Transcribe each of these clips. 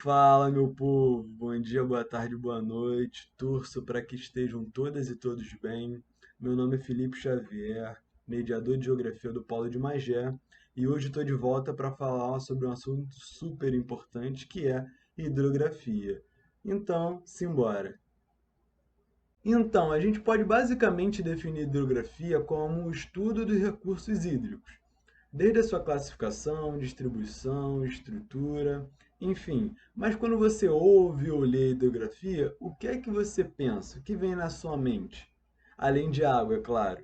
Fala, meu povo. Bom dia, boa tarde, boa noite. Torço para que estejam todas e todos bem. Meu nome é Felipe Xavier, mediador de Geografia do Polo de Magé, e hoje estou de volta para falar sobre um assunto super importante que é hidrografia. Então, simbora. Então, a gente pode basicamente definir hidrografia como o estudo dos recursos hídricos, desde a sua classificação, distribuição, estrutura, enfim. Mas quando você ouve ou lê hidrografia, o que é que você pensa? O que vem na sua mente? Além de água, é claro.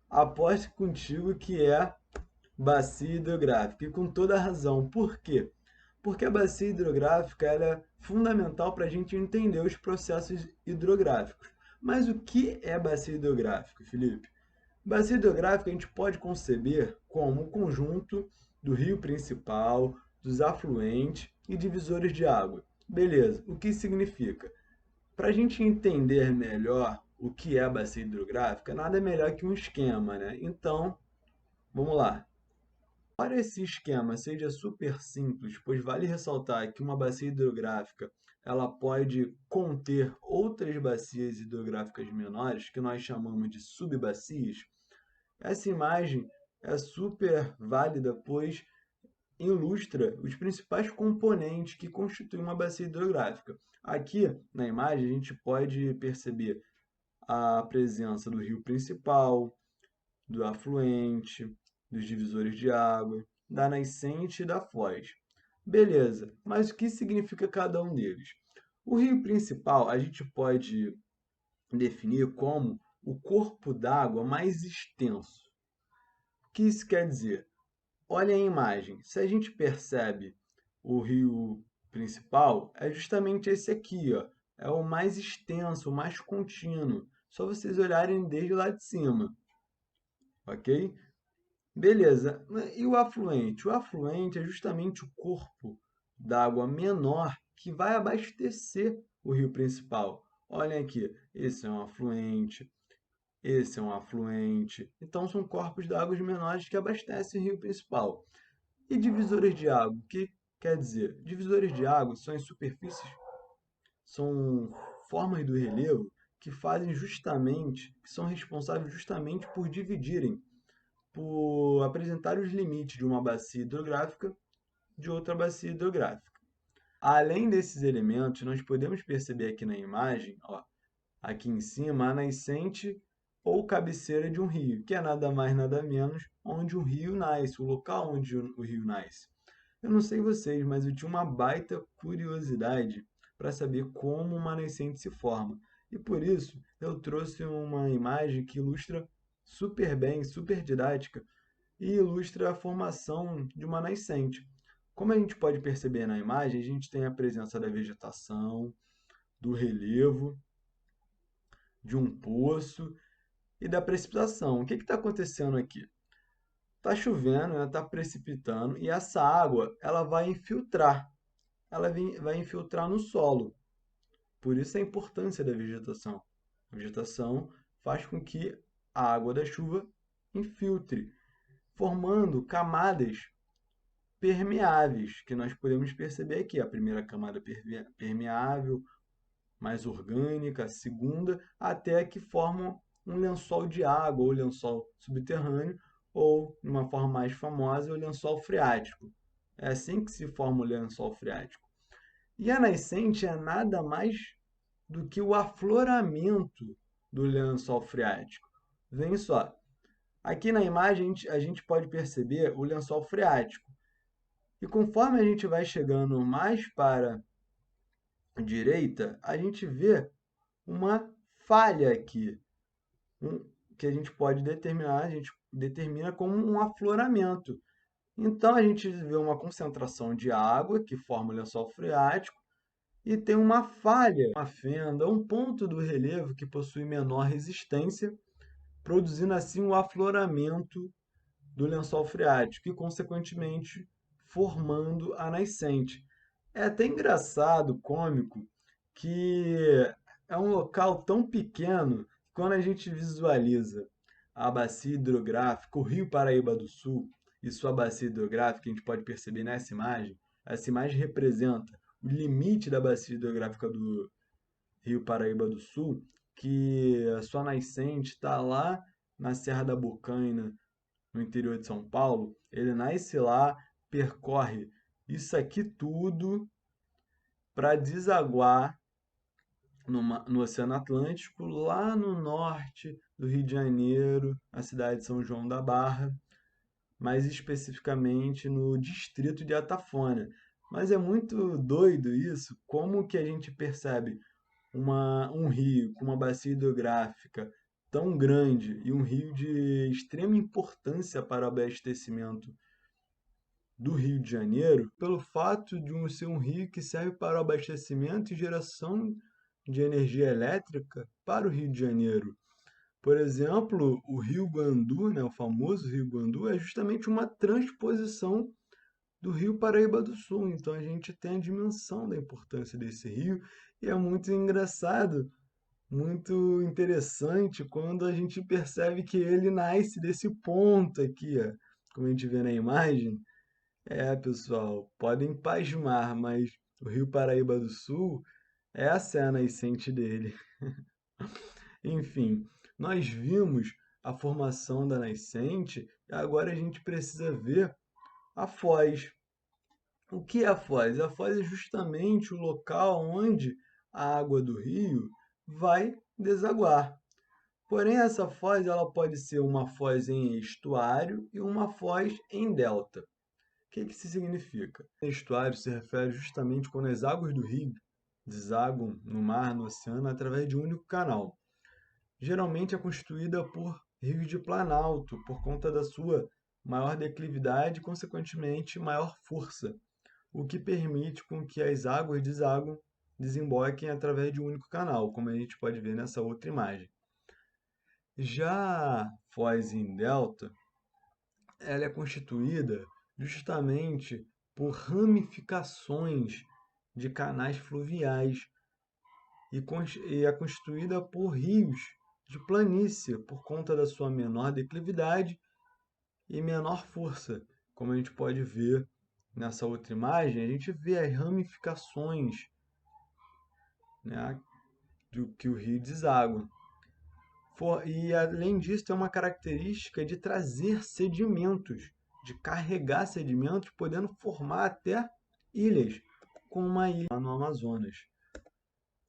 Aposto contigo que é bacia hidrográfica, e com toda a razão. Por quê? Porque a bacia hidrográfica ela é fundamental para a gente entender os processos hidrográficos. Mas o que é bacia hidrográfica, Felipe? Bacia hidrográfica a gente pode conceber como um conjunto do rio principal, dos afluentes e divisores de água. Beleza, o que significa? Para a gente entender melhor o que é a bacia hidrográfica, nada melhor que um esquema, né? Então, vamos lá. Para esse esquema seja super simples, pois vale ressaltar que uma bacia hidrográfica ela pode conter outras bacias hidrográficas menores, que nós chamamos de subbacias. Essa imagem é super válida, pois ilustra os principais componentes que constituem uma bacia hidrográfica. Aqui na imagem a gente pode perceber a presença do rio principal, do afluente, dos divisores de água, da nascente e da foz. Beleza, mas o que significa cada um deles? O rio principal a gente pode definir como o corpo d'água mais extenso. O que isso quer dizer? Olha a imagem. Se a gente percebe o rio principal, é justamente esse aqui, ó. É o mais extenso, o mais contínuo. Só vocês olharem desde lá de cima, ok? Beleza. E o afluente? O afluente é justamente o corpo d'água menor que vai abastecer o rio principal. Olhem aqui, esse é um afluente, esse é um afluente. Então, são corpos d'água menores que abastecem o rio principal. E divisores de água? O que quer dizer? Divisores de água são as superfícies, são formas do relevo que fazem justamente, que são responsáveis justamente por dividirem, por apresentar os limites de uma bacia hidrográfica de outra bacia hidrográfica. Além desses elementos, nós podemos perceber aqui na imagem, ó, aqui em cima, a nascente ou cabeceira de um rio, que é nada mais nada menos onde o rio nasce, o local onde o rio nasce. Eu não sei vocês, mas eu tinha uma baita curiosidade para saber como uma nascente se forma. E por isso eu trouxe uma imagem que ilustra super bem, super didática, e ilustra a formação de uma nascente. Como a gente pode perceber na imagem, a gente tem a presença da vegetação, do relevo, de um poço e da precipitação. O que está acontecendo aqui? Está chovendo, está precipitando e essa água ela vai infiltrar, vai infiltrar no solo. Por isso a importância da vegetação. A vegetação faz com que a água da chuva infiltre, formando camadas permeáveis, que nós podemos perceber aqui. A primeira camada permeável, mais orgânica, a segunda, até que formam um lençol de água, ou lençol subterrâneo, ou, de uma forma mais famosa, o lençol freático. É assim que se forma o lençol freático. E a nascente é nada mais do que o afloramento do lençol freático. Vem só, aqui na imagem a gente pode perceber o lençol freático. E conforme a gente vai chegando mais para a direita, a gente vê uma falha aqui, um, que a gente pode determinar, a gente determina como um afloramento. Então a gente vê uma concentração de água que forma o lençol freático e tem uma falha, uma fenda, um ponto do relevo que possui menor resistência, produzindo assim o afloramento do lençol freático e, consequentemente, formando a nascente. É até engraçado, cômico, que é um local tão pequeno que quando a gente visualiza a bacia hidrográfica, o Rio Paraíba do Sul e sua bacia hidrográfica, a gente pode perceber nessa imagem, essa imagem representa o limite da bacia hidrográfica do Rio Paraíba do Sul, que a sua nascente está lá na Serra da Bocaina, no interior de São Paulo. Ele nasce lá, percorre isso aqui tudo para desaguar no Oceano Atlântico, lá no norte do Rio de Janeiro, na cidade de São João da Barra, mais especificamente no distrito de Atafona. Mas é muito doido isso, como que a gente percebe um rio com uma bacia hidrográfica tão grande e um rio de extrema importância para o abastecimento do Rio de Janeiro, pelo fato de ser um rio que serve para o abastecimento e geração de energia elétrica para o Rio de Janeiro. Por exemplo, o Rio Guandu, né, o famoso Rio Guandu, é justamente uma transposição do Rio Paraíba do Sul. Então a gente tem a dimensão da importância desse rio e é muito engraçado, muito interessante quando a gente percebe que ele nasce desse ponto aqui, ó, como a gente vê na imagem. É, pessoal, podem pasmar, mas o Rio Paraíba do Sul, essa é a nascente dele. Enfim, nós vimos a formação da nascente e agora a gente precisa ver a foz. O que é a foz? A foz é justamente o local onde a água do rio vai desaguar. Porém, essa foz ela pode ser uma foz em estuário e uma foz em delta. O que isso significa? Estuário se refere justamente quando as águas do rio desaguam no mar, no oceano, através de um único canal. Geralmente é constituída por rios de planalto, por conta da sua maior declividade e, consequentemente, maior força, o que permite com que as águas desemboquem através de um único canal, como a gente pode ver nessa outra imagem. Já a foz em delta, ela é constituída justamente por ramificações de canais fluviais e é constituída por rios de planície por conta da sua menor declividade e menor força. Como a gente pode ver nessa outra imagem, a gente vê as ramificações, né, do que o rio deságua. E além disso, tem uma característica de trazer sedimentos, de carregar sedimentos, podendo formar até ilhas, como uma ilha lá no Amazonas.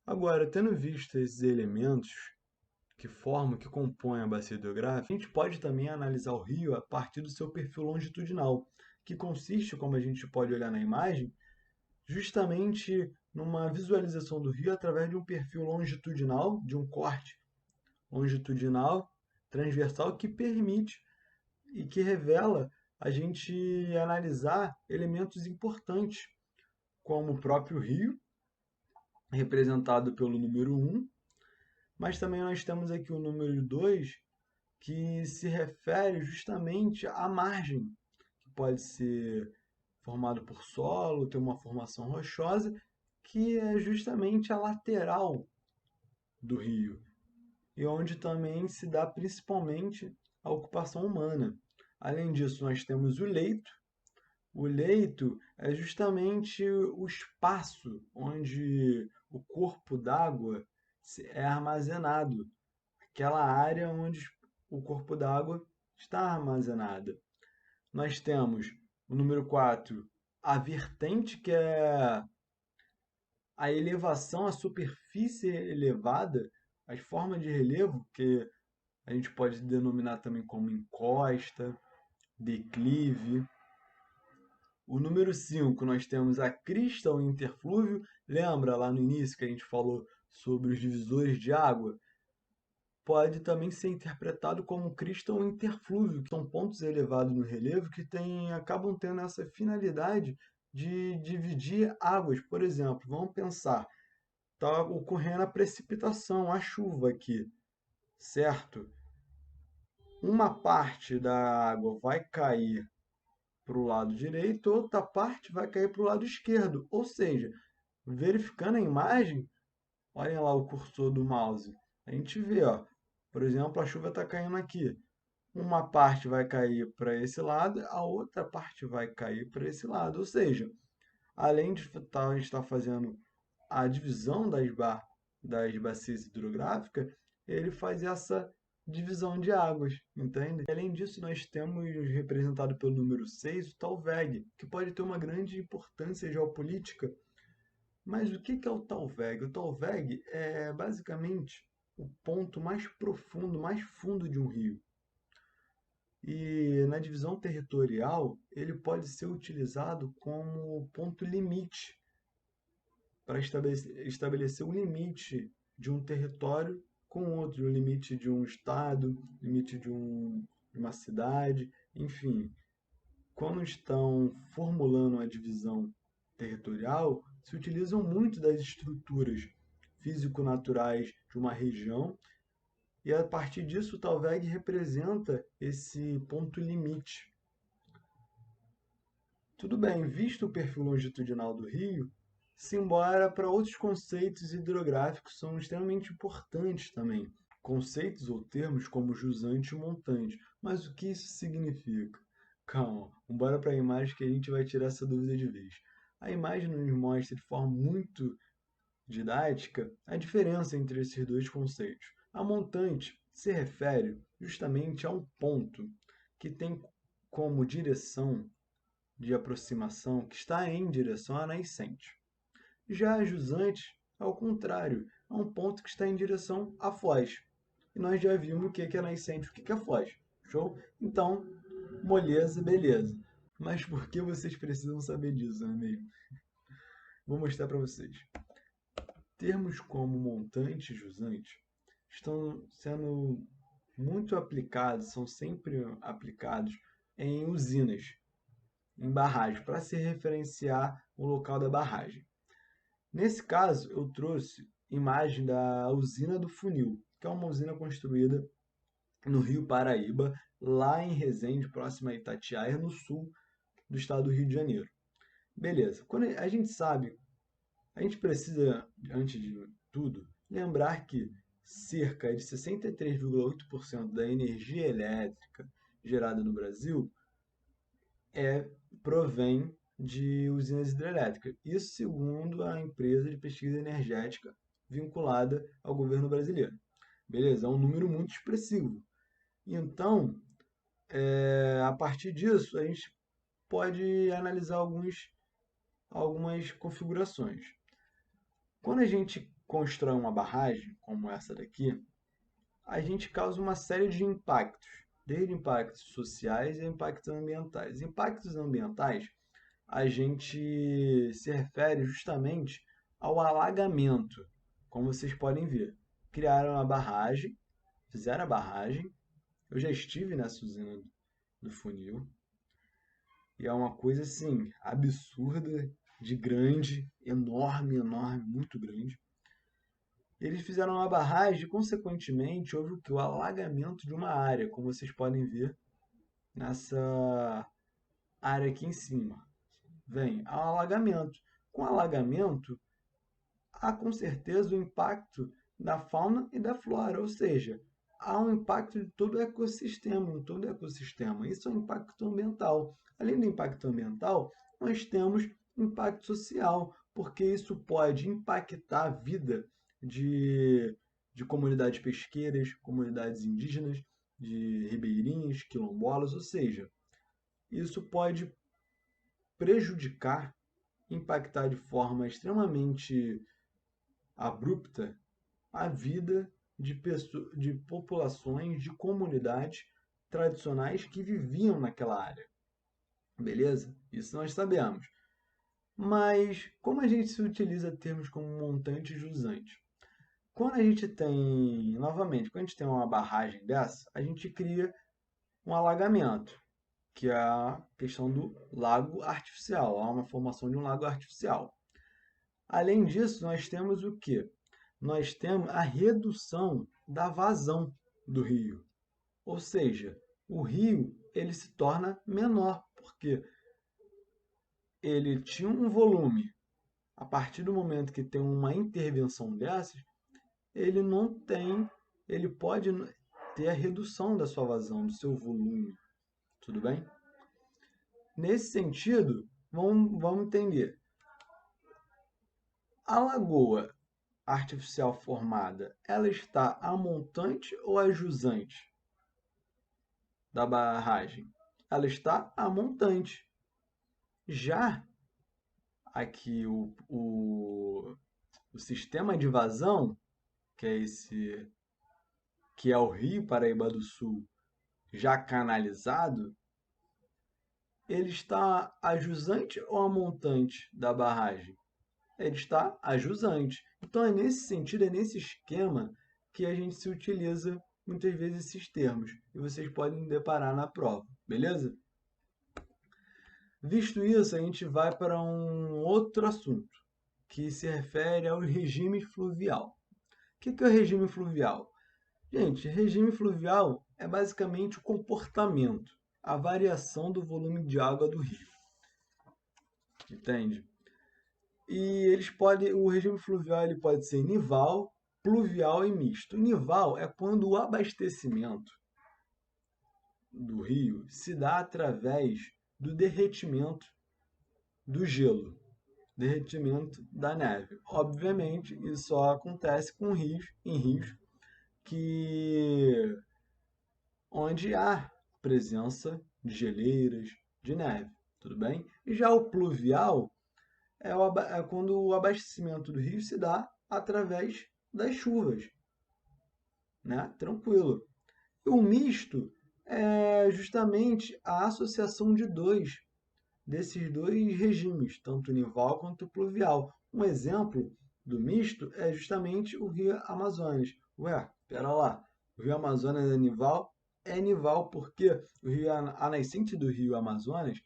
Agora, tendo visto esses elementos que compõem a bacia hidrográfica, a gente pode também analisar o rio a partir do seu perfil longitudinal, que consiste, como a gente pode olhar na imagem, justamente numa visualização do rio através de um perfil longitudinal, de um corte longitudinal, transversal, que permite e que revela a gente analisar elementos importantes, como o próprio rio, representado pelo número 1, mas também nós temos aqui o número 2, que se refere justamente à margem, que pode ser formado por solo, ter uma formação rochosa, que é justamente a lateral do rio, e onde também se dá principalmente a ocupação humana. Além disso, nós temos o leito. O leito é justamente o espaço onde o corpo d'água é armazenado, aquela área onde o corpo d'água está armazenada. Nós temos o número 4, a vertente, que é a elevação, a superfície elevada, as formas de relevo, que a gente pode denominar também como encosta, declive. O número 5, nós temos a crista ou interflúvio. Lembra lá no início que a gente falou sobre os divisores de água? Pode também ser interpretado como crista ou interflúvio, que são pontos elevados no relevo que acabam tendo essa finalidade de dividir águas. Por exemplo, vamos pensar, está ocorrendo a precipitação, a chuva aqui, certo? Uma parte da água vai cair para o lado direito, outra parte vai cair para o lado esquerdo. Ou seja, verificando a imagem, olhem lá o cursor do mouse, a gente vê, ó, por exemplo, a chuva está caindo aqui. Uma parte vai cair para esse lado, a outra parte vai cair para esse lado. Ou seja, além de estar fazendo a divisão das bacias hidrográficas, ele faz essa divisão de águas, entende? Além disso, nós temos representado pelo número 6 o Talveg, que pode ter uma grande importância geopolítica. Mas o que é o Talveg? O Talveg é basicamente o ponto mais profundo, mais fundo de um rio. E na divisão territorial, ele pode ser utilizado como ponto limite para estabelecer o limite de um território com outro, o limite de um estado, limite de uma cidade, enfim. Quando estão formulando a divisão territorial, se utilizam muito das estruturas físico-naturais de uma região e a partir disso o Talveg representa esse ponto limite. Tudo bem, visto o perfil longitudinal do rio, simbora para outros conceitos hidrográficos são extremamente importantes também. Conceitos ou termos como jusante e montante. Mas o que isso significa? Calma, bora para a imagem que a gente vai tirar essa dúvida de vez. A imagem nos mostra de forma muito didática a diferença entre esses dois conceitos. A montante se refere justamente a um ponto que tem como direção de aproximação que está em direção à nascente. Já a jusante, ao contrário, é um ponto que está em direção à foz. E nós já vimos o que é nascente e o que é foz. Show? Então, moleza, beleza. Mas por que vocês precisam saber disso, não é mesmo? Vou mostrar para vocês. Termos como montante e jusante estão sendo muito aplicados, são sempre aplicados em usinas, em barragem, para se referenciar o local da barragem. Nesse caso, eu trouxe imagem da usina do Funil, que é uma usina construída no Rio Paraíba, lá em Resende, próximo a Itatiaia, no sul do estado do Rio de Janeiro. Beleza, quando a gente sabe, a gente precisa, antes de tudo, lembrar que cerca de 63,8% da energia elétrica gerada no Brasil provém de usinas hidrelétricas. Isso segundo a empresa de pesquisa energética vinculada ao governo brasileiro. Beleza? É um número muito expressivo. Então, a partir disso, a gente pode analisar algumas configurações. Quando a gente constrói uma barragem, como essa daqui, a gente causa uma série de impactos, desde impactos sociais e impactos ambientais. Impactos ambientais, a gente se refere justamente ao alagamento, como vocês podem ver. Criaram a barragem, fizeram a barragem. Eu já estive nessa usina do Funil e é uma coisa assim absurda, de grande, enorme, enorme, muito grande. Eles fizeram uma barragem e, consequentemente, houve o alagamento de uma área, como vocês podem ver nessa área aqui em cima. Vem ao alagamento. Com alagamento, há com certeza o impacto da fauna e da flora, ou seja, há um impacto de todo o ecossistema, em todo o ecossistema. Isso é um impacto ambiental. Além do impacto ambiental, nós temos impacto social, porque isso pode impactar a vida de comunidades pesqueiras, comunidades indígenas, de ribeirinhos, quilombolas, ou seja, isso pode prejudicar, impactar de forma extremamente abrupta a vida de populações, de comunidades tradicionais que viviam naquela área. Beleza? Isso nós sabemos. Mas como a gente se utiliza termos como montante e jusante? Quando a gente tem, novamente, quando a gente tem uma barragem dessa, a gente cria um alagamento, que é a questão do lago artificial, há uma formação de um lago artificial. Além disso, nós temos o quê? Nós temos a redução da vazão do rio. Ou seja, o rio ele se torna menor, porque ele tinha um volume. A partir do momento que tem uma intervenção dessas, ele não tem, ele pode ter a redução da sua vazão, do seu volume. Tudo bem? Nesse sentido, vamos entender. A lagoa artificial formada, ela está a montante ou a jusante da barragem? Ela está a montante. Já aqui o sistema de vazão, que é o Rio Paraíba do Sul, já canalizado, ele está a jusante ou a montante da barragem? Ele está a jusante. Então é nesse sentido, é nesse esquema que a gente se utiliza muitas vezes esses termos. E vocês podem deparar na prova, beleza? Visto isso, a gente vai para um outro assunto, que se refere ao regime fluvial. O que é o regime fluvial? Gente, regime fluvial é basicamente o comportamento, a variação do volume de água do rio. Entende? E o regime fluvial ele pode ser nival, pluvial e misto. Nival é quando o abastecimento do rio se dá através do derretimento do gelo, derretimento da neve. Obviamente, isso só acontece em rios que onde há presença de geleiras, de neve, tudo bem? E já o pluvial é quando o abastecimento do rio se dá através das chuvas, né? Tranquilo. E o misto é justamente a associação desses dois regimes, tanto nival quanto pluvial. Um exemplo do misto é justamente o Rio Amazonas. Ué, pera lá, o Rio Amazonas é nival? É nival porque a nascente do Rio Amazonas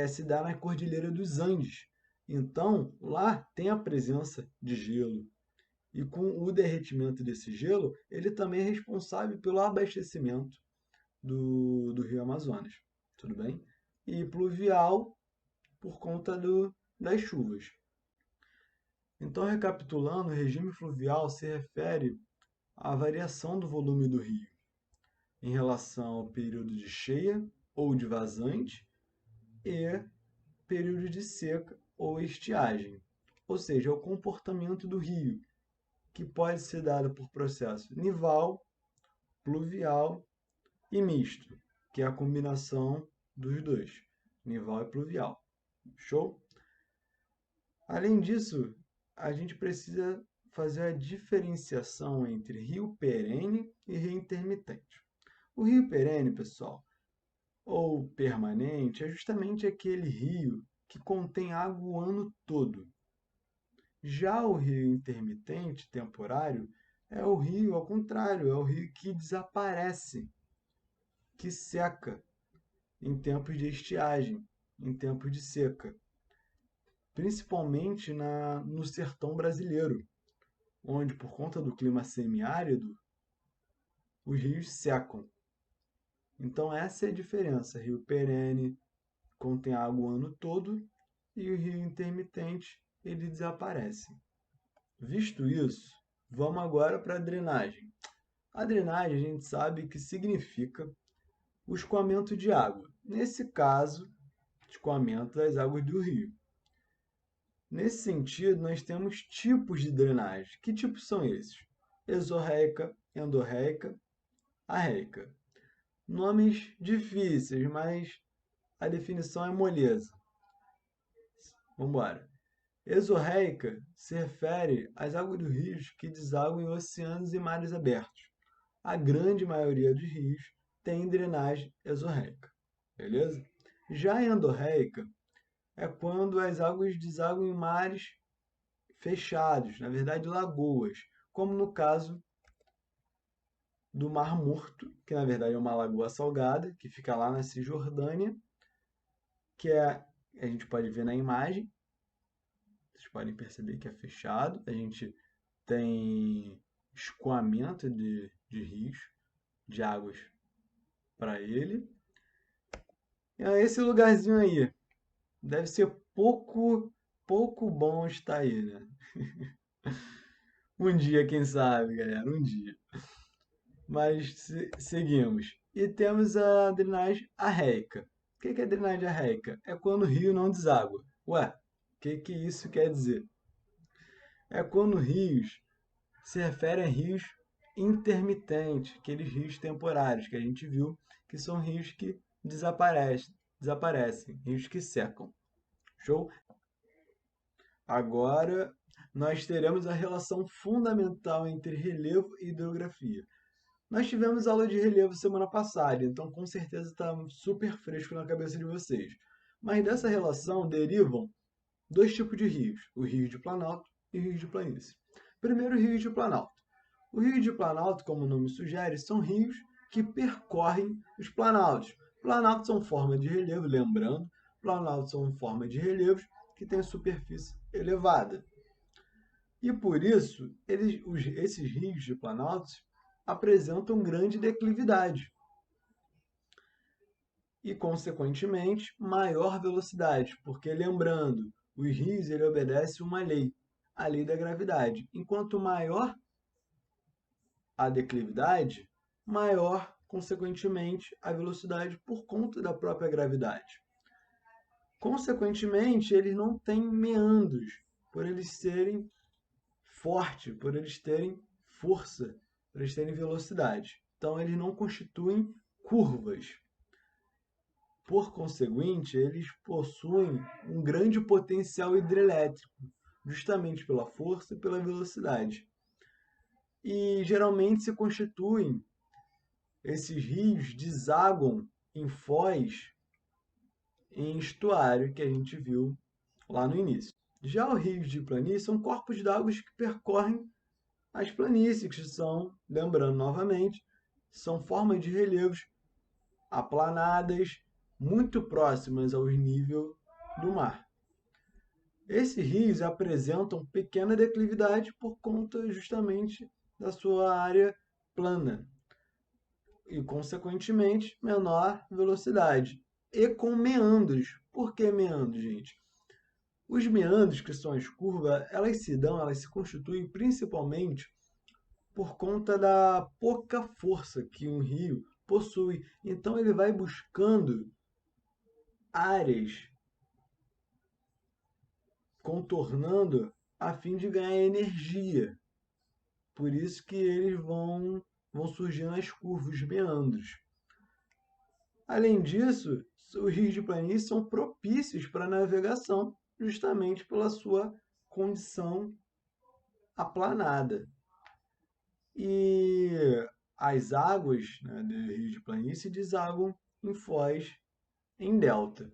se dá na Cordilheira dos Andes. Então, lá tem a presença de gelo. E com o derretimento desse gelo, ele também é responsável pelo abastecimento do Rio Amazonas. Tudo bem? E pluvial por conta das chuvas. Então, recapitulando, o regime fluvial se refere à variação do volume do rio em relação ao período de cheia ou de vazante e período de seca ou estiagem. Ou seja, é o comportamento do rio, que pode ser dado por processo nival, pluvial e misto, que é a combinação dos dois, nival e pluvial. Show? Além disso, a gente precisa fazer a diferenciação entre rio perene e rio intermitente. O rio perene, pessoal, ou permanente, é justamente aquele rio que contém água o ano todo. Já o rio intermitente, temporário, é o rio, ao contrário, é o rio que desaparece, que seca em tempos de estiagem, em tempos de seca, principalmente no sertão brasileiro, onde, por conta do clima semiárido, os rios secam. Então, essa é a diferença. Rio perene contém água o ano todo e o rio intermitente ele desaparece. Visto isso, vamos agora para a drenagem. A drenagem a gente sabe que significa o escoamento de água. Nesse caso, escoamento das águas do rio. Nesse sentido, nós temos tipos de drenagem. Que tipos são esses? Exorreica, endorreica, arreica. Nomes difíceis, mas a definição é moleza. Vamos embora. Exorreica se refere às águas dos rios que desaguam em oceanos e mares abertos. A grande maioria dos rios tem drenagem exorreica, beleza? Já a endorreica é quando as águas desaguam em mares fechados, na verdade lagoas, como no caso do Mar Morto, que na verdade é uma lagoa salgada, que fica lá na Cisjordânia, a gente pode ver na imagem, vocês podem perceber que é fechado, a gente tem escoamento de rios, de águas para ele. E esse lugarzinho aí deve ser pouco bom estar aí, né? Um dia, quem sabe, galera, um dia. Mas seguimos. E temos a drenagem arreica. O que é drenagem arreica? É quando o rio não deságua. Ué, o que isso quer dizer? é quando rios se refere a rios intermitentes, aqueles rios temporários que a gente viu, que são rios que desaparecem, rios que secam. Show? Agora nós teremos a relação fundamental entre relevo e hidrografia. Nós tivemos aula de relevo semana passada, então com certeza está super fresco na cabeça de vocês. Mas dessa relação derivam dois tipos de rios, o rio de Planalto e o rio de Planície. Primeiro, o rio de Planalto. O rio de Planalto, como o nome sugere, são rios que percorrem os planaltos. Planaltos são forma de relevo, lembrando, planaltos são forma de relevos que têm superfície elevada. E por isso, esses rios de planaltos apresentam grande declividade e, consequentemente, maior velocidade, porque, lembrando, os rios obedecem uma lei, a lei da gravidade. Enquanto maior a declividade, maior, consequentemente, a velocidade por conta da própria gravidade. Consequentemente, eles não têm meandros, por eles serem fortes, por eles terem força, por eles terem velocidade. Então, eles não constituem curvas. Por conseguinte, eles possuem um grande potencial hidrelétrico, justamente pela força e pela velocidade. E geralmente se constituem, esses rios desaguam em foz, em estuário, que a gente viu lá no início. Já os rios de planície são corpos d'água que percorrem as planícies, que são, lembrando novamente, são formas de relevos aplanadas, muito próximas ao nível do mar. Esses rios apresentam pequena declividade por conta justamente da sua área plana e, consequentemente, menor velocidade. E com meandros. Por que meandros, gente? Os meandros, que são as curvas, elas se constituem principalmente por conta da pouca força que um rio possui. Então ele vai buscando áreas, contornando a fim de ganhar energia. Por isso que eles vão surgindo as curvas, os meandros. Além disso, os rios de planície são propícios para a navegação, justamente pela sua condição aplanada. E as águas, né, do rio de planície desaguam em foz, em delta.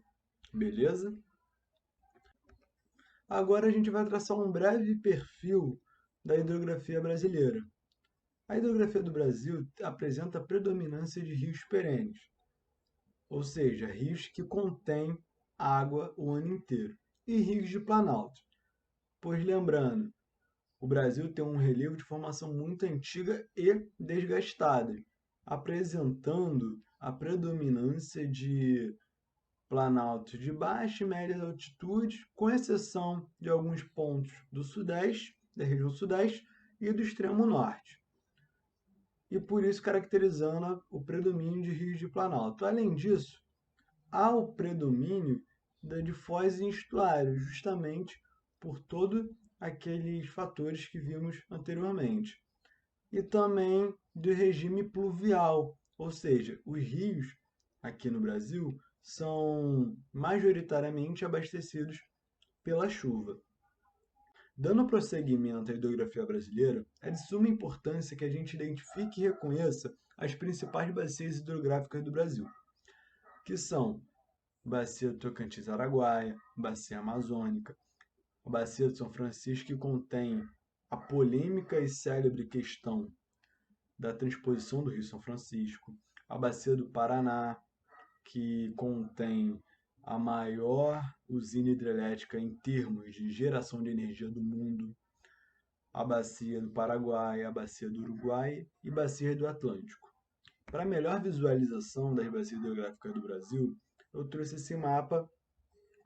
Beleza? Agora a gente vai traçar um breve perfil da hidrografia brasileira. A hidrografia do Brasil apresenta a predominância de rios perenes, ou seja, rios que contêm água o ano inteiro, e rios de planalto. Pois lembrando, o Brasil tem um relevo de formação muito antiga e desgastada, apresentando a predominância de planaltos de baixa e média altitude, com exceção de alguns pontos do sudeste, da região sudeste e do extremo norte. E por isso caracterizando o predomínio de rios de planalto. Além disso, há o predomínio de foz em estuário, justamente por todos aqueles fatores que vimos anteriormente. E também do regime pluvial, ou seja, os rios aqui no Brasil são majoritariamente abastecidos pela chuva. Dando prosseguimento à hidrografia brasileira, é de suma importância que a gente identifique e reconheça as principais bacias hidrográficas do Brasil, que são a Bacia do Tocantins-Araguaia, Bacia Amazônica, a Bacia do São Francisco, que contém a polêmica e célebre questão da transposição do Rio São Francisco, a Bacia do Paraná, que contém a maior usina hidrelétrica em termos de geração de energia do mundo, a Bacia do Paraguai, a Bacia do Uruguai e Bacia do Atlântico. Para melhor visualização das bacias hidrográficas do Brasil, eu trouxe esse mapa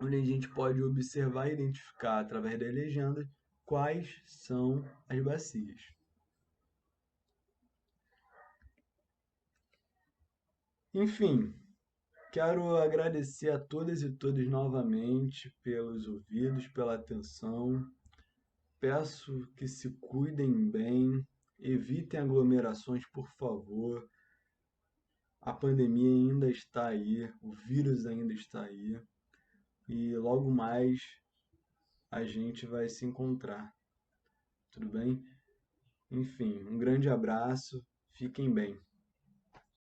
onde a gente pode observar e identificar através das legendas quais são as bacias. Enfim, quero agradecer a todas e todos novamente pelos ouvidos, pela atenção. peço que se cuidem bem, evitem aglomerações, por favor. A pandemia ainda está aí, o vírus ainda está aí, e logo mais a gente vai se encontrar, tudo bem? Enfim, um grande abraço, fiquem bem.